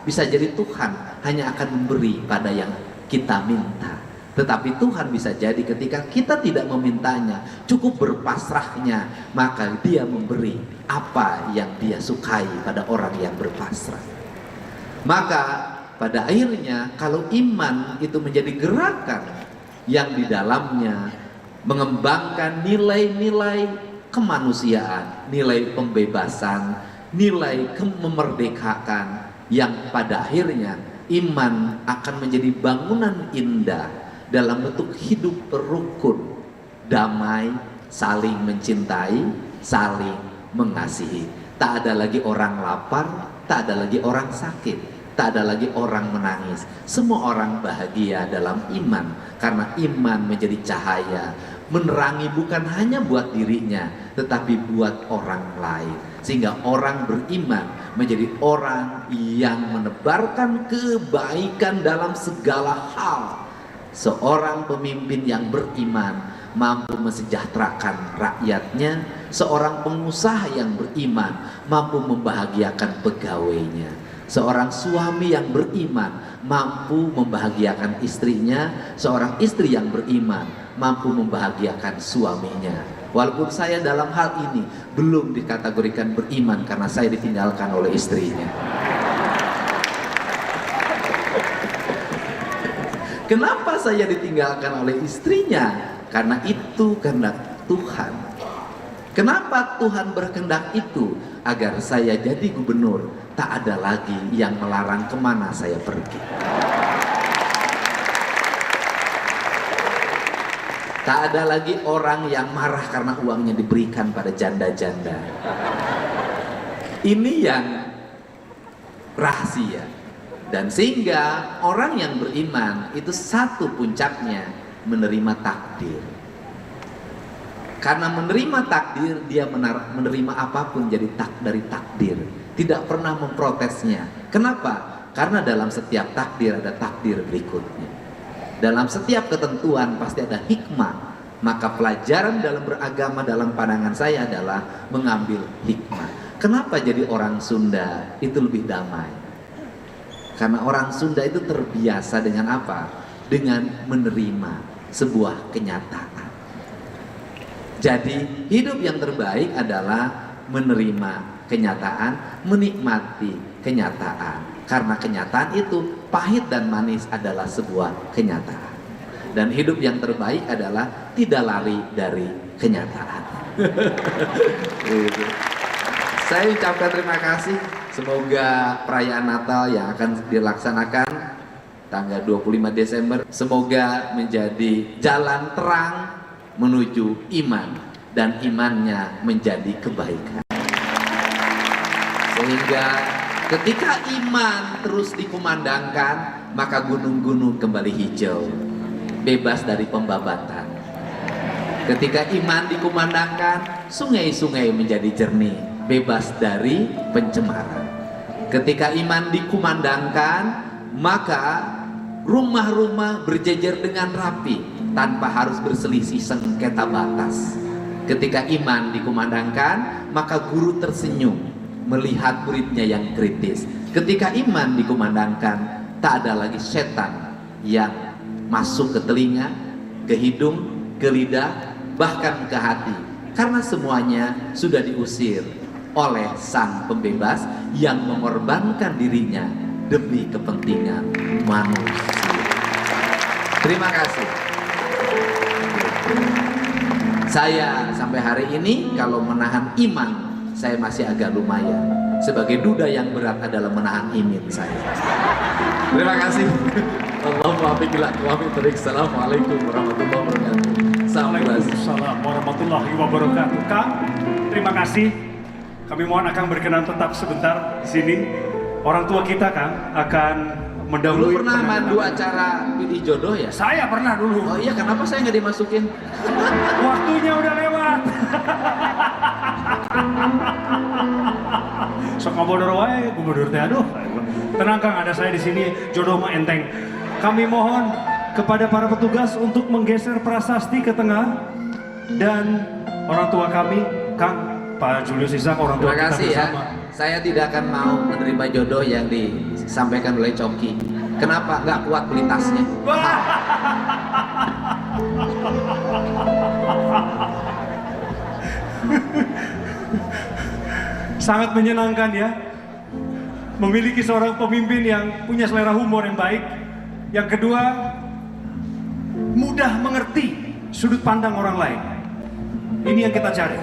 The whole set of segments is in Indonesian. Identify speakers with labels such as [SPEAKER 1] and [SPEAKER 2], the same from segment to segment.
[SPEAKER 1] Bisa jadi Tuhan hanya akan memberi pada yang kita minta. Tetapi Tuhan bisa jadi ketika kita tidak memintanya, cukup berpasrahnya, maka Dia memberi apa yang Dia sukai pada orang yang berpasrah. Maka pada akhirnya kalau iman itu menjadi gerakan yang di dalamnya mengembangkan nilai-nilai kemanusiaan, nilai pembebasan, nilai memerdekakan, yang pada akhirnya iman akan menjadi bangunan indah dalam bentuk hidup rukun, damai, saling mencintai, saling mengasihi. Tak ada lagi orang lapar, tak ada lagi orang sakit, tak ada lagi orang menangis. Semua orang bahagia dalam iman, karena iman menjadi cahaya, menerangi bukan hanya buat dirinya, tetapi buat orang lain. Sehingga orang beriman menjadi orang yang menebarkan kebaikan dalam segala hal. Seorang pemimpin yang beriman mampu mensejahterakan rakyatnya. Seorang pengusaha yang beriman mampu membahagiakan pegawainya. Seorang suami yang beriman mampu membahagiakan istrinya. Seorang istri yang beriman mampu membahagiakan suaminya. Walaupun saya dalam hal ini belum dikategorikan beriman karena saya ditinggalkan oleh istrinya. Kenapa saya ditinggalkan oleh istrinya? Karena itu kehendak Tuhan. Kenapa Tuhan berkehendak itu? Agar saya jadi gubernur, tak ada lagi yang melarang kemana saya pergi. Tak ada lagi orang yang marah karena uangnya diberikan pada janda-janda. Ini yang rahasia. Dan sehingga orang yang beriman itu satu puncaknya menerima takdir. Karena menerima takdir, dia menerima apapun jadi dari takdir. Tidak pernah memprotesnya. Kenapa? Karena dalam setiap takdir ada takdir berikutnya. Dalam setiap ketentuan pasti ada hikmah. Maka pelajaran dalam beragama dalam pandangan saya adalah mengambil hikmah. Kenapa jadi orang Sunda itu lebih damai? Karena orang Sunda itu terbiasa dengan apa? Dengan menerima sebuah kenyataan. Jadi hidup yang terbaik adalah menerima kenyataan, menikmati kenyataan. Karena kenyataan itu pahit dan manis adalah sebuah kenyataan. Dan hidup yang terbaik adalah tidak lari dari kenyataan. Saya ucapkan terima kasih. Semoga perayaan Natal yang akan dilaksanakan tanggal 25 Desember semoga menjadi jalan terang menuju iman, dan imannya menjadi kebaikan. Sehingga ketika iman terus dikumandangkan, maka gunung-gunung kembali hijau, bebas dari pembabatan. Ketika iman dikumandangkan, sungai-sungai menjadi jernih, bebas dari pencemaran. Ketika iman dikumandangkan, maka rumah-rumah berjejer dengan rapi tanpa harus berselisih sengketa batas. Ketika iman dikumandangkan, maka guru tersenyum melihat muridnya yang kritis. Ketika iman dikumandangkan, tak ada lagi setan yang masuk ke telinga, ke hidung, ke lidah, bahkan ke hati. Karena semuanya sudah diusir oleh Sang Pembebas yang mengorbankan dirinya demi kepentingan manusia. Terima kasih. Saya sampai hari ini kalau menahan iman, saya masih agak lumayan. Sebagai duda yang berat adalah menahan imin saya. Terima kasih. Assalamualaikum warahmatullahi wabarakatuh.
[SPEAKER 2] Waalaikumsalam warahmatullahi wabarakatuh. Kang, terima kasih. Kami mohon Akang berkenan tetap sebentar di sini. Orang tua kita Kang akan mendahului.
[SPEAKER 1] Dulu pernah mandu acara pilih jodoh ya?
[SPEAKER 2] Saya pernah dulu.
[SPEAKER 1] Oh iya, kenapa saya nggak dimasukin?
[SPEAKER 2] Waktunya udah lewat. Sok ngabodor wae, gubernur teh aduh. Tenang Kang, ada saya di sini, jodoh mah enteng. Kami mohon kepada para petugas untuk menggeser prasasti ke tengah, dan orang tua kami, Kang, Pak Julius Ishak, orang tua
[SPEAKER 1] Terima kasih
[SPEAKER 2] kita bersama.
[SPEAKER 1] ya. Saya tidak akan mau menerima jodoh yang disampaikan oleh Coki. Kenapa nggak kuat beli tasnya?
[SPEAKER 2] Sangat menyenangkan ya, memiliki seorang pemimpin yang punya selera humor yang baik. Yang kedua, mudah mengerti sudut pandang orang lain. Ini yang kita cari.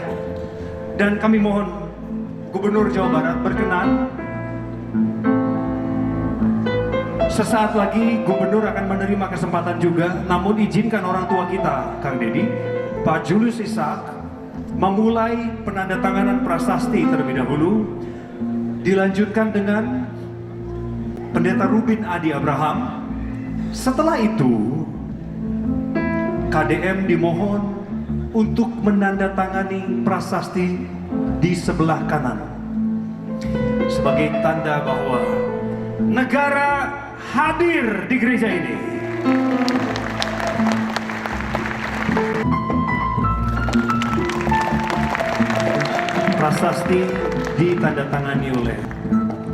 [SPEAKER 2] Dan kami mohon Gubernur Jawa Barat berkenan. Sesaat lagi Gubernur akan menerima kesempatan juga, namun izinkan orang tua kita, Kang Deddy, Pak Julius Ishak, memulai penandatanganan prasasti terlebih dahulu, dilanjutkan dengan Pendeta Rubin Adi Abraham. Setelah itu, KDM dimohon untuk menandatangani prasasti di sebelah kanan sebagai tanda bahwa negara hadir di gereja ini. Prasasti ditandatangani oleh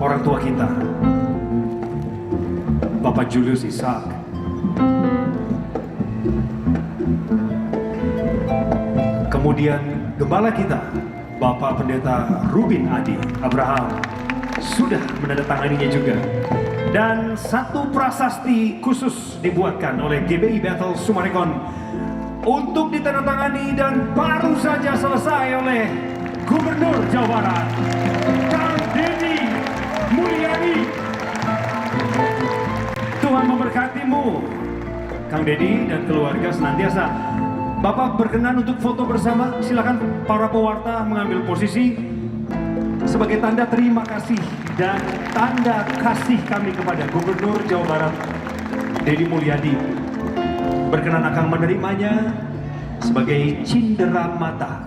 [SPEAKER 2] orang tua kita, Bapak Julius Ishak. Kemudian gembala kita, Bapak Pendeta Rubin Adi Abraham, sudah menandatanganinya juga. Dan satu prasasti khusus dibuatkan oleh GBI Bethel Sumarekon untuk ditandatangani dan baru saja selesai oleh Gubernur Jawa Barat, Kang Deddy Mulyadi. Tuhan memberkatimu, Kang Deddy dan keluarga senantiasa. Bapak berkenan untuk foto bersama. Silakan para pewarta mengambil posisi sebagai tanda terima kasih dan tanda kasih kami kepada Gubernur Jawa Barat Deddy Mulyadi. Berkenan akan menerimanya sebagai cindera mata